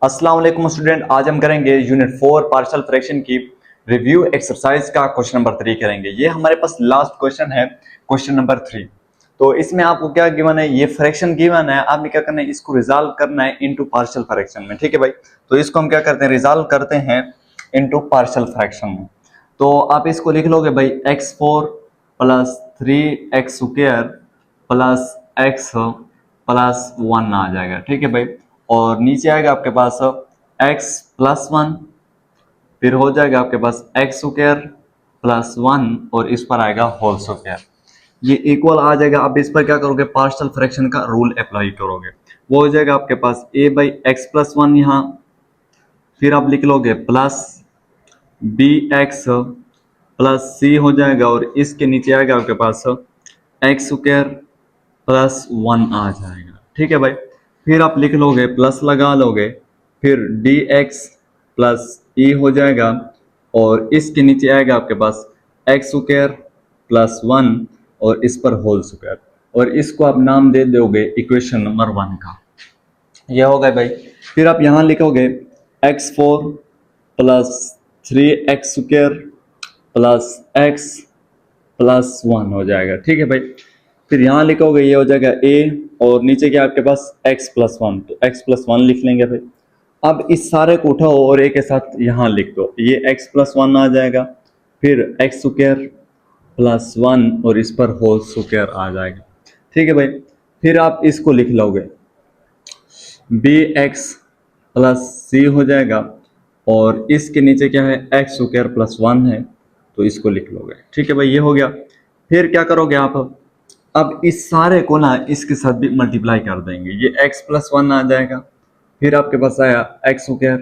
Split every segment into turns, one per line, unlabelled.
अस्सलाम वालेकुम स्टूडेंट, आज हम करेंगे यूनिट 4 पार्शियल फ्रैक्शन की रिव्यू एक्सरसाइज का क्वेश्चन नंबर 3 करेंगे। ये हमारे पास लास्ट क्वेश्चन है, क्वेश्चन नंबर 3। तो इसमें आपको क्या गिवन है, ये फ्रैक्शन गिवन है, आपने क्या करना है, इसको रिजॉल्व करना है इनटू पार्शियल फ्रैक्शन में। ठीक है भाई, तो इसको हम क्या करते हैं, रिजॉल्व करते हैं इनटू पार्शियल फ्रैक्शन में। तो आप इसको लिख लोगे भाई x4 plus 3x square plus x plus 1 आ जाएगा। ठीक है भाई, और नीचे आएगा आपके पास x प्लस 1, फिर हो जाएगा आपके पास x स्क्वायर प्लस 1 और इस पर आएगा होल स्क्वायर। ये इक्वल आ जाएगा। अब इस पर क्या करोगे, पार्शियल फ्रैक्शन का रूल अप्लाई करोगे। वो हो जाएगा आपके पास a बाई एक्स प्लस 1 यहाँ, फिर आप लिख लोगे प्लस बी एक्स प्लस सी हो जाएगा, और इसके नीचे आएगा आपके पास एक्स स्क्वायर प्लस 1 आ जाएगा। ठीक है भाई, फिर आप लिख लोगे, प्लस लगा लोगे, फिर डी एक्स प्लस ई हो जाएगा, और इसके नीचे आएगा आपके पास एक्स स्क्वायर प्लस 1 और इस पर होल स्क्वायर, और इसको आप नाम दे दोगे इक्वेशन नंबर 1 का। यह हो गया भाई। फिर आप यहाँ लिखोगे x4 plus 3x square plus x plus 1 हो जाएगा। ठीक है भाई, फिर यहाँ लिखोगे, ये हो जाएगा a, और नीचे क्या आपके पास x प्लस 1, तो x प्लस 1 लिख लेंगे भाई। अब इस सारे को उठाओ और a के साथ यहाँ लिख दो, ये x प्लस 1 आ जाएगा, फिर x स्क्वायर प्लस 1 और इस पर होल स्क्वायर आ जाएगा। ठीक है भाई, फिर आप इसको लिख लोगे बी एक्स प्लस सी हो जाएगा, और इसके नीचे क्या है, एक्स स्क्वायर प्लस 1 है, तो इसको लिख लोगे। ठीक है भाई, ये हो गया। फिर क्या करोगे आप, अब इस सारे को ना इसके साथ भी मल्टीप्लाई कर देंगे, ये x प्लस 1 आ जाएगा, फिर आपके पास आया एक्स स्क्वायर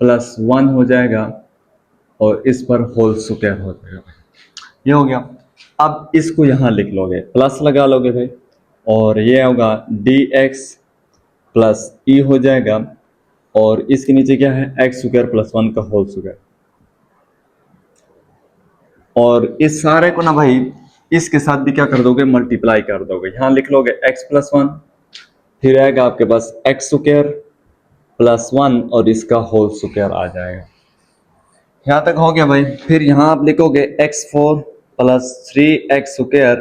प्लस 1 हो जाएगा, और इस पर होल स्क्वायर हो जाएगा। ये हो गया। अब इसको यहाँ लिख लोगे, प्लस लगा लोगे भाई, और ये होगा डी एक्स प्लस ई हो जाएगा, और इसके नीचे क्या है, एक्स स्क्वायर प्लस 1 का होल स्क्वायर, और इस सारे को ना भाई इसके साथ भी क्या कर दोगे, मल्टीप्लाई कर दोगे। यहाँ लिख लोगे x प्लस 1, फिर आएगा आपके पास एक्स स्क्वायर प्लस 1 और इसका होल स्क्वायर आ जाएगा। यहाँ तक हो गया भाई। फिर यहाँ आप लिखोगे x4 plus 3x square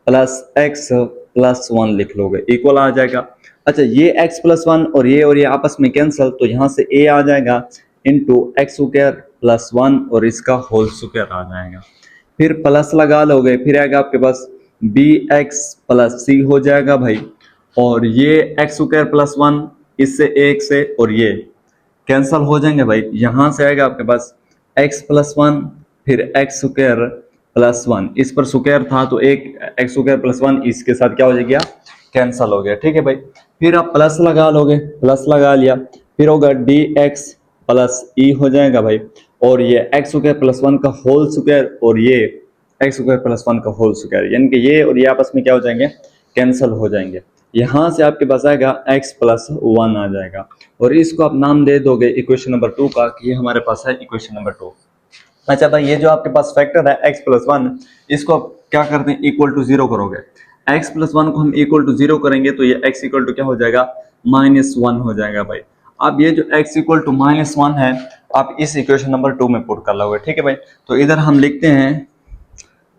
plus x plus 1 लिख लोगे, इक्वल आ जाएगा। अच्छा, ये x प्लस 1 और ये आपस में कैंसिल, तो यहाँ से a आ जाएगा इंटू एक्स स्क्वायर प्लस 1 और इसका होल स्क्वायर आ जाएगा। फिर प्लस लगा लोगे, फिर आएगा आपके पास बी एक्स प्लस सी हो जाएगा भाई, और ये एक्स स्क्वायर प्लस 1 इससे एक से और ये कैंसिल हो जाएंगे भाई। यहाँ से आएगा आपके पास x प्लस 1, फिर एक्स स्क्वायर प्लस 1, इस पर स्क्वायर था तो एक एक्स स्क्वायर प्लस 1 इसके साथ क्या हो गया, कैंसिल हो गया। ठीक है भाई, फिर आप प्लस लगा लोगे, प्लस लगा लिया, फिर होगा डी एक्स प्लस ई हो जाएगा भाई, और ये एक्स स्क्वायर प्लस 1 का होल स्क्वायर, और ये एक्स स्क्वायर प्लस 1 का होल स्क्वायर, यानी कि ये और ये आपस में क्या हो जाएंगे, कैंसिल हो जाएंगे। यहाँ से आपके पास आएगा x प्लस 1 आ जाएगा, और इसको आप नाम दे दोगे इक्वेशन नंबर 2 का, कि ये हमारे पास है इक्वेशन नंबर 2। अच्छा भाई, ये जो आपके पास फैक्टर है x प्लस 1, इसको आप क्या करते हैं, इक्वल टू 0 करोगे। x प्लस 1 को हम इक्वल टू 0 करेंगे तो ये x इक्वल टू क्या हो जाएगा, -1 हो जाएगा भाई। अब ये जो x इक्वल टू -1 है, आप इस इक्वेशन नंबर 2 में पुट कर लोगे। ठीक है भाई, तो इधर हम लिखते हैं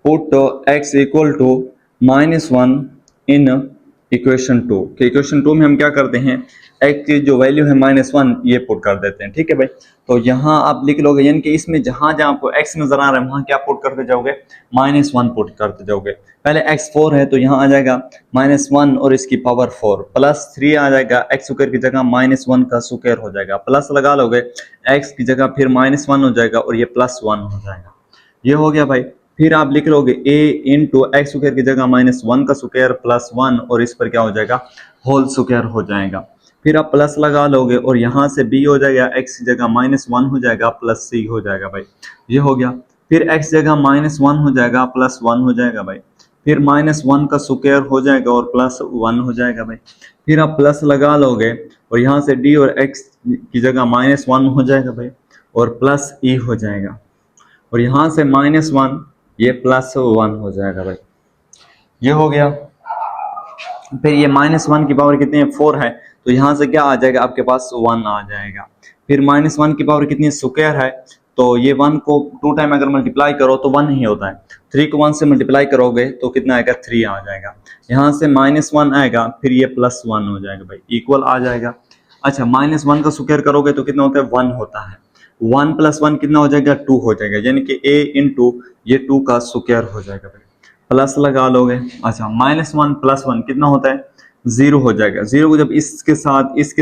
put x equal to -1 in equation 2 के। इक्वेशन 2 में हम क्या करते हैं, x की जो वैल्यू है -1 ये पुट कर देते हैं। ठीक है भाई, तो यहाँ आप लिख लोगे, यानी कि इसमें जहां जहां आपको x नजर आ रहा है वहां क्या पुट करते जाओगे, -1 पुट करते जाओगे। पहले x4 है तो यहाँ आ जाएगा -1 और इसकी पावर 4, प्लस 3 आ जाएगा, x स्क्वायर की जगह -1 का स्क्वायर हो जाएगा, प्लस लगा लोगे, x की जगह फिर -1 हो जाएगा, और ये +1 हो जाएगा। ये हो गया भाई। फिर आप लिख लोगे a इंटू एक्स स्क्वायर की जगह -1 का स्क्वायर प्लस 1, और इस पर क्या हो जाएगा, होल स्क्वायर हो जाएगा। फिर आप प्लस लगा लोगे, और यहाँ से b हो जाएगा, x की जगह -1 हो जाएगा प्लस c हो जाएगा भाई। ये हो गया। फिर x जगह -1 हो जाएगा प्लस 1 हो जाएगा भाई, फिर -1 का स्क्वायर हो जाएगा और प्लस 1 हो जाएगा भाई। फिर आप प्लस लगा लोगे, और यहाँ से d और x की जगह -1 हो जाएगा भाई, और प्लस e हो जाएगा, और यहाँ से -1 ये +1 हो जाएगा भाई। ये हो गया। फिर ये -1 की पावर कितनी है, 4 है, तो यहाँ से क्या आ जाएगा आपके पास 1 आ जाएगा। फिर -1 की पावर कितनी स्क्वायर है, तो ये 1 को 2 टाइम अगर मल्टीप्लाई करो तो 1 ही होता है। 3 को 1 से मल्टीप्लाई करोगे तो कितना आएगा 3 आ जाएगा। यहाँ से -1 आएगा, फिर ये +1 हो जाएगा भाई, इक्वल आ जाएगा। अच्छा -1 का स्क्वायर करोगे तो कितना होता है 1 होता है। 1 + 1 कितना हो जाएगा 2 हो जाएगा, यानी कि a इंटू ये 2 का स्क्वायर हो जाएगा भाई, प्लस लगा लोगे। अच्छा -1 + 1 कितना होता है 0 हो जाएगा। 0 को जब इसके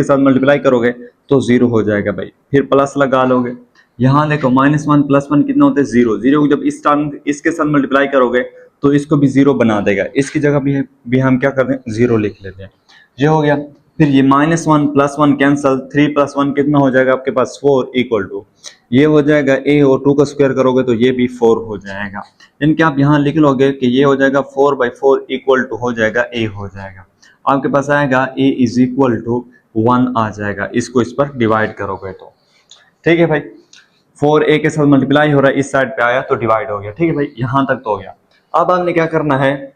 साथ मल्टीप्लाई करोगे तो 0 हो जाएगा भाई, फिर प्लस लगा लोगे। यहाँ देखो -1 + 1 कितना होता है 0। 0 को जब इस टर्म इसके साथ मल्टीप्लाई करोगे तो इसको भी 0 बना देगा, इसकी जगह भी हम क्या करते हैं 0 लिख लेते हैं। ये हो गया। फिर ये -1 + 1 कैंसल, 3 + 1 कितना हो जाएगा आपके पास 4 = ये हो जाएगा a, और 2 का स्क्वायर करोगे तो ये भी 4 हो जाएगा। यानी कि आप यहाँ लिख लोगे कि ये हो जाएगा 4/4 = हो जाएगा a हो जाएगा। आपके पास आएगा a = 1 आ जाएगा, इसको इस पर डिवाइड करोगे तो ठीक है भाई। 4 a के साथ मल्टीप्लाई हो रहा है, इस साइड पे आया तो डिवाइड हो गया। ठीक है भाई, यहाँ तक तो हो गया। अब आपने क्या करना है,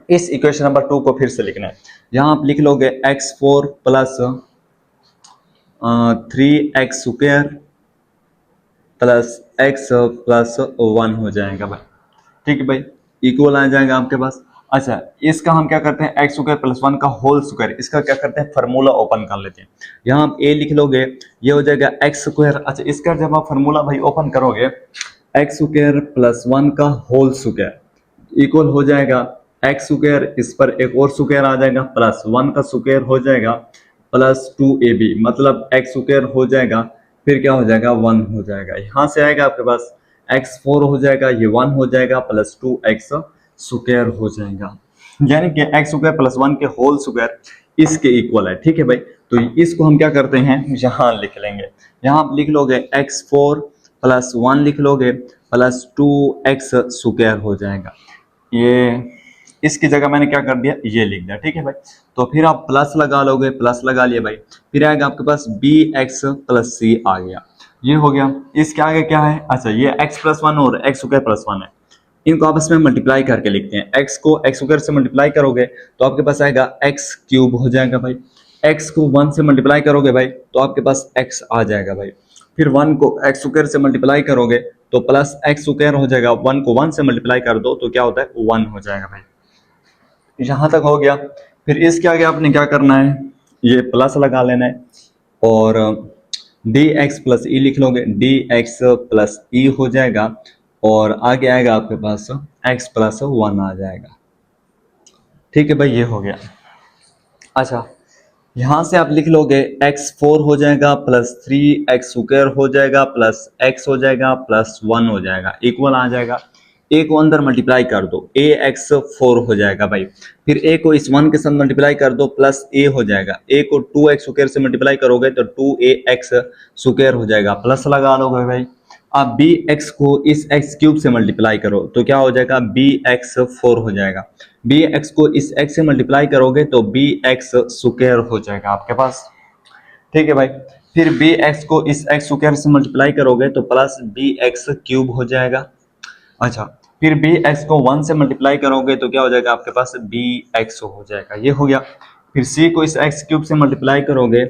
इस इक्वेशन नंबर 2 को फिर से लिखना है। यहाँ आप लिख लोगे x4 + 3x² + x + 1 हो जाएगा भाई। ठीक है भाई, इक्वल आ जाएगा आपके पास। अच्छा, इसका हम क्या करते हैं x² + 1 का होल स्क्वायर, इसका क्या करते हैं फार्मूला ओपन कर लेते हैं। यहाँ आप a लिख लोगे, ये हो जाएगा x²। अच्छा, इसका जब आप फार्मूला भाई ओपन करोगे x² + 1 का होल स्क्वायर इक्वल हो जाएगा x², इस पर एक और स्क्वायर आ जाएगा, +1 का स्क्वायर हो जाएगा +2ab, मतलब x² हो जाएगा, फिर क्या हो जाएगा 1 हो जाएगा। यहाँ से आएगा आपके पास x4 हो जाएगा, ये 1 हो जाएगा, +2x² हो जाएगा, यानी कि x² + 1 के होल स्क्वायर इसके इक्वल है। ठीक है भाई, तो इसको हम क्या करते हैं यहाँ लिख लेंगे। यहाँ आप लिख लोगे x4 + 1 लिख लोगे +2x² हो जाएगा। ये इसकी जगह मैंने क्या कर दिया, ये लिख दिया। ठीक है भाई, तो फिर आप प्लस लगा लोगे, प्लस लगा लिया भाई, फिर आएगा आपके पास bx + c आ गया, ये हो गया। इसके आगे क्या है, अच्छा ये x + 1 और x² + 1 है, इनको आपस में मल्टीप्लाई करके लिखते हैं। x को x² से मल्टीप्लाई करोगे तो आपके पास आएगा x³ हो जाएगा भाई। x को 1 से मल्टीप्लाई करोगे भाई तो आपके पास x आ जाएगा भाई। फिर 1 को x² से मल्टीप्लाई करोगे तो +x² हो जाएगा। 1 को 1 से मल्टीप्लाई कर दो तो क्या होता है 1 हो जाएगा भाई। यहाँ तक हो गया। फिर इसके आगे आपने क्या करना है, ये प्लस लगा लेना है और dx + e लिख लोगे, dx + e हो जाएगा और आगे आएगा आपके पास x + 1 आ जाएगा। ठीक है भाई, ये हो गया। अच्छा, यहाँ से आप लिख लोगे x4 हो जाएगा +3x² हो जाएगा +x हो जाएगा +1 हो जाएगा, इक्वल आ जाएगा। a को अंदर मल्टीप्लाई कर दो, ax4 हो जाएगा भाई। फिर a को इस 1 के साथ मल्टीप्लाई कर दो, +a हो जाएगा। a को 2x² से मल्टीप्लाई करोगे तो 2ax² हो जाएगा, प्लस लगा लोगे भाई। अब bx को इस x³ से मल्टीप्लाई करो तो क्या हो जाएगा bx4 हो जाएगा। bx को इस x से मल्टीप्लाई करोगे तो bx² हो जाएगा आपके पास। ठीक है भाई, फिर bx को इस x² से मल्टीप्लाई करोगे तो +bx³ हो जाएगा। अच्छा, फिर bx को 1 से मल्टीप्लाई करोगे तो क्या हो जाएगा आपके पास bx हो जाएगा, ये हो गया। फिर c को इस x³ से मल्टीप्लाई करोगे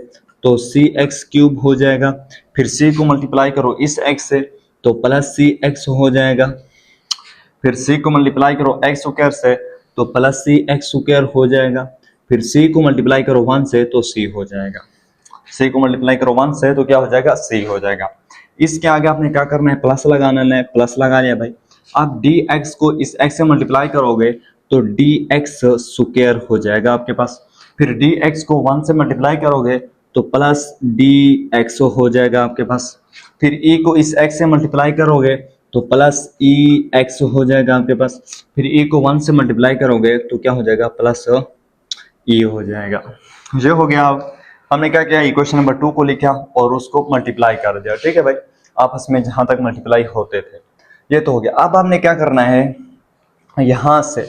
तो cx³ हो जाएगा। फिर c को मल्टीप्लाई करो इस x से तो +cx हो जाएगा। फिर c को मल्टीप्लाई करो x² से तो +cx² हो जाएगा। फिर c को मल्टीप्लाई करो 1 से तो c हो जाएगा। c को मल्टीप्लाई करो 1 से तो क्या हो जाएगा c हो जाएगा। इसके आगे आपने क्या करना है, प्लस लगाना है, प्लस लगा लिया भाई। आप dx को इस x से मल्टीप्लाई करोगे तो dx² हो जाएगा आपके पास। फिर dx को 1 से मल्टीप्लाई करोगे तो +dx हो जाएगा आपके पास। फिर e को इस x से मल्टीप्लाई करोगे तो +ex हो जाएगा आपके पास। फिर e को 1 से मल्टीप्लाई करोगे तो क्या हो जाएगा +e हो जाएगा। ये हो गया। अब हमने क्या किया, इक्वेशन नंबर 2 को लिखा और उसको मल्टीप्लाई कर दिया। ठीक है भाई, आपस में जहां तक मल्टीप्लाई होते थे ये तो हो गया। अब हमने क्या करना है, यहाँ से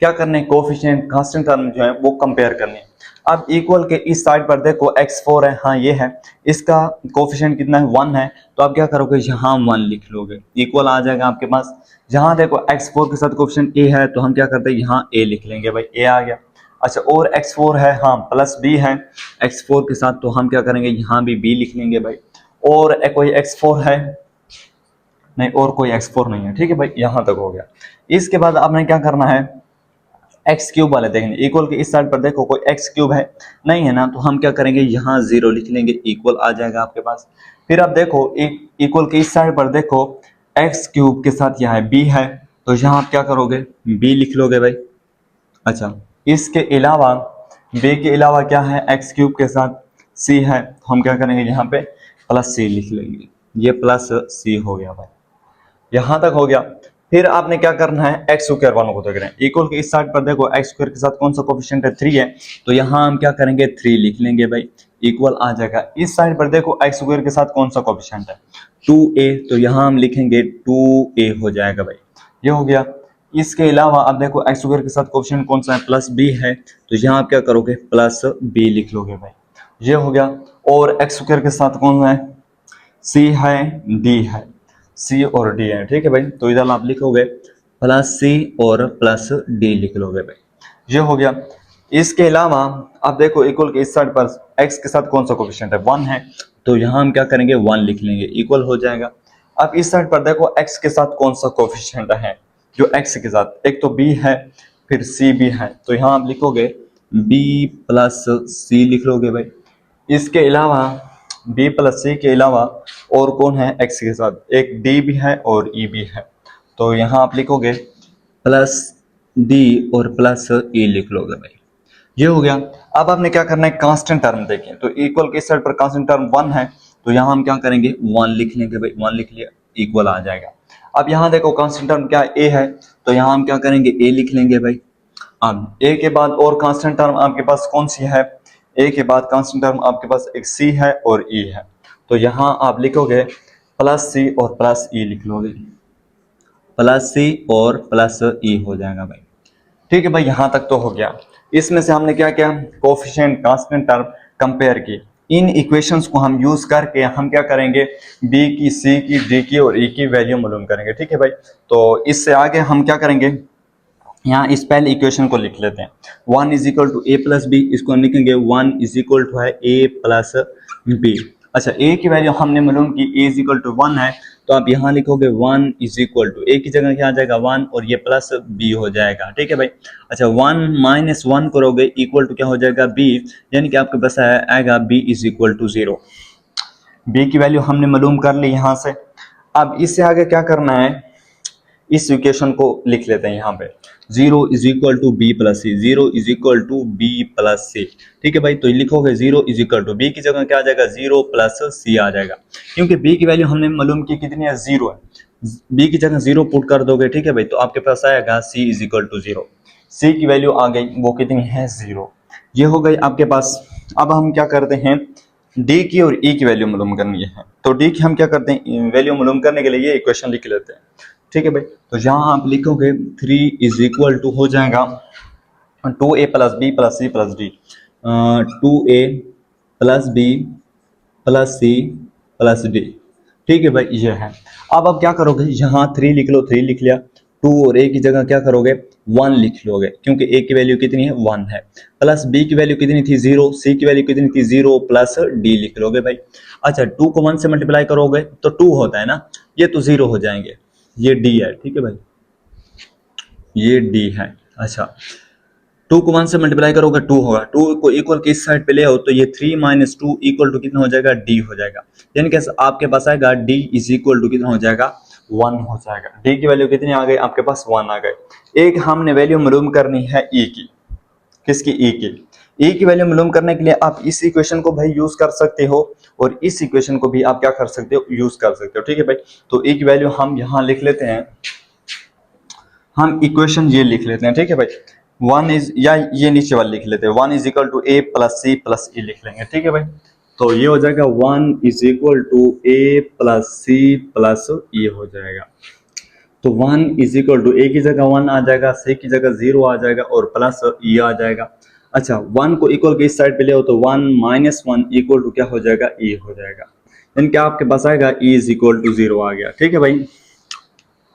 क्या करना है, कोफिशिएंट कांस्टेंट टर्म जो है वो कंपेयर करनी है। अब इक्वल के इस साइड पर देखो x4 है, हाँ ये है, इसका कोफिशिएंट कितना है 1 है, तो आप क्या करोगे यहाँ 1 लिख लोगे, इक्वल आ जाएगा आपके पास। जहाँ देखो x4 के साथ कोफिशिएंट a है तो हम क्या करते हैं यहाँ a लिख लेंगे भाई, a आ गया। अच्छा, और x4 है, हाँ प्लस b है x4 के साथ, तो हम क्या करेंगे यहाँ भी b लिख लेंगे भाई। और कोई x4 है नहीं, और कोई x4 नहीं है, ठीक है भाई, यहां तक हो गया। इसके बाद आपने क्या करना है, एक्स क्यूब वाले देखेंगे, इक्वल के इस साइड पर देखो कोई एक्स क्यूब है नहीं है ना, तो हम क्या करेंगे यहाँ 0 लिख लेंगे, इक्वल आ जाएगा आपके पास। फिर आप देखो इक्वल के इस साइड पर देखो एक्स क्यूब के साथ यहाँ बी है, तो यहाँ आप क्या करोगे बी लिख लोगे भाई। अच्छा, इसके अलावा बी के अलावा क्या है, एक्स क्यूब के साथ सी है, तो हम क्या करेंगे यहाँ पे प्लस सी लिख लेंगे, ये प्लस सी हो गया भाई, यहां तक हो गया। फिर आपने क्या करना है, एक्स स्क्वायर वालों को देख रहे हैं, इक्वल के इस साइड पर देखो एक्स स्क्वायर के साथ कौन सा कोफिशिएंट है, 3 है, तो यहां हम क्या करेंगे 3 लिख लेंगे भाई, इक्वल आ जाएगा। इस साइड पर देखो एक्स स्क्वायर के साथ कौन सा कोफिशिएंट है, 2a, तो यहां हम लिखेंगे 2a हो जाएगा भाई, ये हो गया। इसके अलावा आप देखो एक्स स्क्वायर के साथ कोफिशिएंट कौन सा है, प्लस b है, तो यहां आप क्या करोगे प्लस b लिख लोगे भाई, ये हो गया। और एक्स स्क्वायर के साथ कौन है, c है, d है, सी और डी है, ठीक है भाई, तो इधर आप लिखोगे प्लस सी और प्लस डी लिख लोगे भाई, ये हो गया। इसके अलावा आप देखो इक्वल के इस साइड पर एक्स के साथ कौन सा कोफिशिएंट है, 1 है, तो यहां हम क्या करेंगे 1 लिख लेंगे, इक्वल हो जाएगा। अब इस साइड पर देखो एक्स के साथ कौन सा कोफिशिएंट है, जो एक्स के साथ एक तो बी है फिर सी भी है, तो यहां आप लिखोगे बी प्लस सी लिख लोगे भाई। इसके अलावा b प्लस सी के अलावा और कौन है x के साथ, एक d भी है और e भी है, तो यहाँ आप लिखोगे प्लस d और प्लस e लिख लोगे भाई, ये हो गया। अब आपने क्या करना है, कांस्टेंट टर्म देखें, तो इक्वल के साइड पर कांस्टेंट टर्म 1 है, तो यहाँ हम क्या करेंगे 1 लिख लेंगे भाई, 1 लिख लिया, इक्वल आ जाएगा। अब यहाँ देखो कांस्टेंट टर्म क्या a है, तो यहाँ हम क्या करेंगे a लिख लेंगे भाई। अब a के बाद और कांस्टेंट टर्म आपके पास कौन सी है, a के बाद कांस्टेंट टर्म आपके पास एक c है और e है, तो यहां आप लिखोगे प्लस c और प्लस e लिख लोगे, प्लस c और प्लस e हो जाएगा भाई, ठीक है भाई, यहां तक तो हो गया। इसमें से हमने क्या किया, कोफिशिएंट कांस्टेंट टर्म कंपेयर की, इन इक्वेशंस को हम यूज करके हम क्या करेंगे b की, c की, d की और e की वैल्यू मालूम करेंगे, ठीक है भाई। तो इससे आगे हम क्या करेंगे, यहाँ इस पहले इक्वेशन को लिख लेते हैं, 1 is equal to A plus B, इसको हम लिखेंगे 1 इज इक्वल टू है ए प्लस बी। अच्छा, ए की वैल्यू हमने मालूम की ए इज इक्वल टू 1 है, तो आप यहाँ लिखोगे 1 इज इक्वल टू, ए की जगह क्या आ जाएगा 1 और ये प्लस बी हो जाएगा, ठीक है भाई। अच्छा, 1 माइनस 1 करोगे इक्वल टू क्या हो जाएगा बी, यानी कि आपके पास आएगा B is equal to 0। B की वैल्यू हमने मालूम कर ली यहाँ से। अब इससे आगे क्या करना है, इस इक्वेशन को लिख लेते हैं यहाँ पे, 0 is equal to B plus C, 0 is equal to B plus C, ठीक है भाई। तो लिखोगे 0 इज इक्वल टू, बी की जगह क्या आ जाएगा 0 प्लस सी आ जाएगा, क्योंकि बी की वैल्यू हमने मालूम की कितनी है 0 है, बी की जगह 0 पुट कर दोगे, ठीक है भाई, तो आपके पास आएगा सी इज इक्वल टू 0, सी की वैल्यू आ गई, वो कितनी है 0, ये हो गई आपके पास। अब हम क्या करते हैं, डी की और ई की वैल्यू मालूम करनी है, तो डी की हम क्या करते हैं, वैल्यू मालूम करने के लिए ये इक्वेशन लिख लेते हैं, ठीक है भाई। तो यहाँ आप लिखोगे 3 इज इक्वल टू हो जाएगा 2a plus B plus C plus D, 2a plus B plus C plus D, ठीक है भाई, ये है। अब आप क्या करोगे, यहाँ 3 लिख लो, 3 लिख लिया, 2 और a की जगह क्या करोगे 1 लिख लोगे, क्योंकि a की वैल्यू कितनी है 1 है, प्लस b की वैल्यू कितनी थी 0, c की वैल्यू कितनी थी 0 प्लस d लिख लोगे भाई। अच्छा, 2 को 1 से मल्टीप्लाई करोगे तो 2 होता है ना, ये तो 0 हो जाएंगे, ये d है, ठीक है भाई, ये d है। अच्छा, 2 को 1 से मल्टीप्लाई करोगे 2 होगा, 2 को इक्वल के इस साइड पे ले आओ, तो ये 3 माइनस 2 इक्वल टू कितना हो जाएगा d हो जाएगा, यानी कि आपके पास आएगा d इज इक्वल टू कितना हो जाएगा 1 हो जाएगा। d की वैल्यू कितनी आ गई आपके पास 1 आ गई। एक हमने वैल्यू मालूम करनी है e की, किसकी e की, e की वैल्यू मालूम करने के लिए आप इस इक्वेशन को भाई यूज कर सकते हो और इस इक्वेशन को भी आप क्या कर सकते हो, यूज कर सकते हो, ठीक है भाई। तो e की वैल्यू हम यहाँ लिख लेते हैं, हम इक्वेशन ये लिख लेते हैं, ठीक है भाई, 1 इज, या ये नीचे वाला लिख लेते हैं, 1 is equal to A plus C plus E लिख लेंगे, ठीक है भाई। तो ये हो जाएगा 1 is equal to A plus C plus E हो जाएगा। तो 1 इज इक्वल टू ए की जगह 1 आ जाएगा, सी की जगह 0 आ जाएगा और प्लस ई आ जाएगा। अच्छा, 1 को इक्वल के इस साइड पे ले आओ, तो 1 माइनस 1 इक्वल टू क्या हो जाएगा ई हो जाएगा, यानी कि आपके पास आएगा ई इज इक्वल टू 0 आ गया, ठीक है भाई।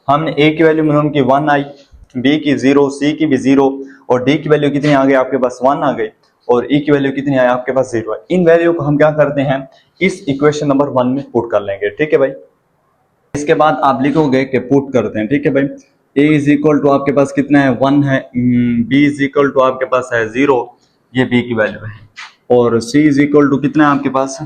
हमने ए की वैल्यू मालूम की 1 आई, बी की 0, सी की भी 0 और डी की वैल्यू कितनी आ गई आपके पास 1 आ गई और ई की वैल्यू कितनी आई आपके पास 0 है। इन वैल्यू को हम क्या करते हैं इस इक्वेशन नंबर 1 में पुट कर लेंगे, ठीक है भाई। इसके बाद आप लिखोगे कि पुट करते हैं, ठीक है भाई। a इज इक्वल टू आपके पास कितना है 1 है, b इज इक्वल टू आपके पास है 0, ये b की वैल्यू है और c इज इक्वल टू कितना है आपके पास,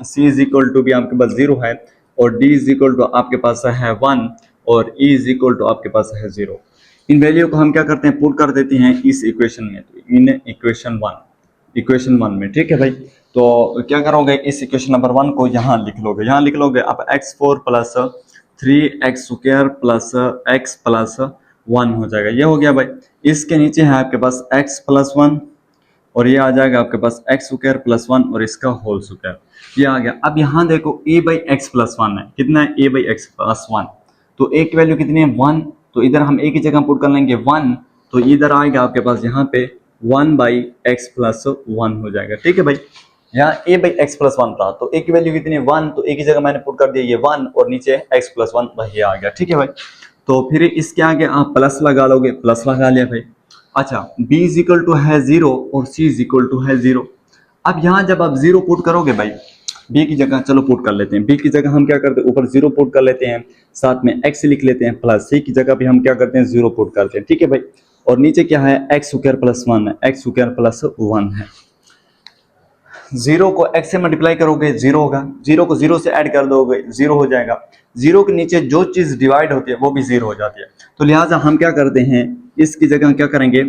c इज इक्वल टू भी आपके पास 0 है और d इज इक्वल टू आपके पास है 1 और e इज इक्वल टू आपके पास है 0। इन वैल्यू को हम क्या करते हैं पुट कर देते हैं इस इक्वेशन में, इन इक्वेशन 1 में, ठीक है भाई। तो क्या करोगे इस इक्वेशन नंबर 1 को यहाँ लिख लोगे आप x4 plus 3x² plus x plus 1 हो जाएगा, ये हो गया भाई। इसके नीचे है आपके पास x प्लस 1 और ये आ जाएगा आपके पास x² प्लस 1 और इसका होल स्क्वायर, ये आ गया। अब यहाँ देखो a बाई एक्स प्लस 1 है, कितना है a बाई एक्स प्लस 1, तो a की वैल्यू कितनी है 1, तो इधर हम a की जगह पुट कर लेंगे 1, तो इधर आएगा आपके पास यहाँ पे 1 बाई एक्स प्लस 1 हो जाएगा, ठीक है भाई। यहाँ a बाई एक्स प्लस 1 था तो a की वैल्यू कितनी है 1, तो a की जगह मैंने पुट कर दिया ये 1 और नीचे x प्लस 1 वही आ गया, ठीक है भाई। तो फिर इसके आगे आप प्लस लगा लोगे, प्लस लगा लिया भाई। अच्छा b इज इक्वल टू है 0 और c इज इक्वल टू है 0। अब यहाँ जब आप 0 पुट करोगे भाई b की जगह, चलो पुट कर लेते हैं, b की जगह हम क्या करते हैं ऊपर 0 पुट कर लेते हैं, साथ में x लिख लेते हैं, प्लस c की जगह भी हम क्या करते हैं 0 पुट करते हैं, ठीक है भाई। और नीचे क्या है x² प्लस 1 है, x² प्लस 1 है। 0 को x से मल्टीप्लाई करोगे 0 होगा, 0 को 0 से ऐड कर दोगे 0 हो जाएगा। 0 के नीचे जो चीज डिवाइड होती है वो भी 0 हो जाती है, तो लिहाजा हम क्या करते हैं इसकी जगह क्या करेंगे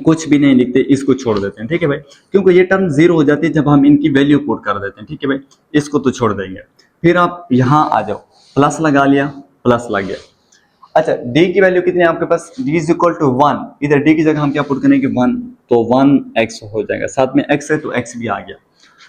कुछ भी नहीं लिखते, इसको छोड़ देते हैं, ठीक है भाई, क्योंकि ये टर्म 0 हो जाती है जब हम इनकी वैल्यू पुट कर देते हैं, ठीक है भाई। इसको तो छोड़ देंगे। फिर आप यहाँ आ जाओ, प्लस लगा लिया, प्लस लग गया। अच्छा d की वैल्यू कितनी है आपके पास, d इज इक्वल टू 1, इधर d की जगह हम क्या पुट करेंगे 1, तो 1x हो जाएगा, साथ में x है तो x भी आ गया,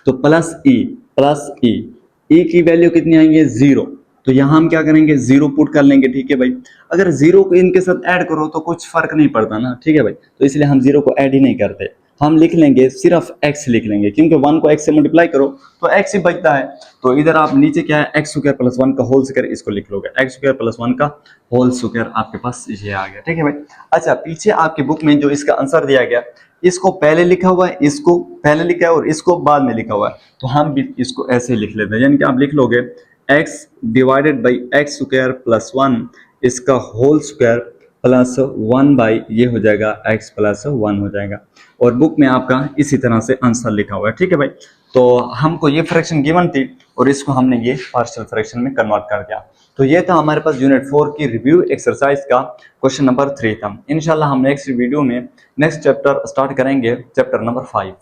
तो प्लस e की वैल्यू कितनी आएंगे 0, तो यहाँ हम क्या करेंगे 0 पुट कर लेंगे, ठीक है भाई। अगर 0 को इनके साथ ऐड करो तो कुछ फर्क नहीं पड़ता ना, ठीक है भाई, तो इसलिए हम 0 को ऐड ही नहीं करते, हम लिख लेंगे सिर्फ x लिख लेंगे, क्योंकि 1 को x से मल्टीप्लाई करो तो x ही बचता है। तो इधर आप नीचे क्या है x² प्लस 1 का होल स्क्वायर, इसको लिख लोगे x² प्लस 1 का होल स्क्वायर, आपके पास ये आ गया, ठीक है भाई। अच्छा पीछे आपकी बुक में जो इसका आंसर दिया गया इसको पहले लिखा हुआ है, इसको पहले लिखा है और इसको बाद में लिखा हुआ है, तो हम भी इसको ऐसे लिख लेते हैं, यानी कि आप लिख लोगे x divided by x² plus 1 इसका होल स्क्वायर प्लस 1 बाई ये हो जाएगा x प्लस 1 हो जाएगा, और बुक में आपका इसी तरह से आंसर लिखा हुआ है, ठीक है भाई। तो हमको ये फ्रैक्शन गिवन थी और इसको हमने ये पार्शियल फ्रैक्शन में कन्वर्ट कर दिया। तो ये था हमारे पास यूनिट 4 की रिव्यू एक्सरसाइज का क्वेश्चन नंबर 3 था। इंशाल्लाह हम नेक्स्ट वीडियो में नेक्स्ट चैप्टर स्टार्ट करेंगे, चैप्टर नंबर 5।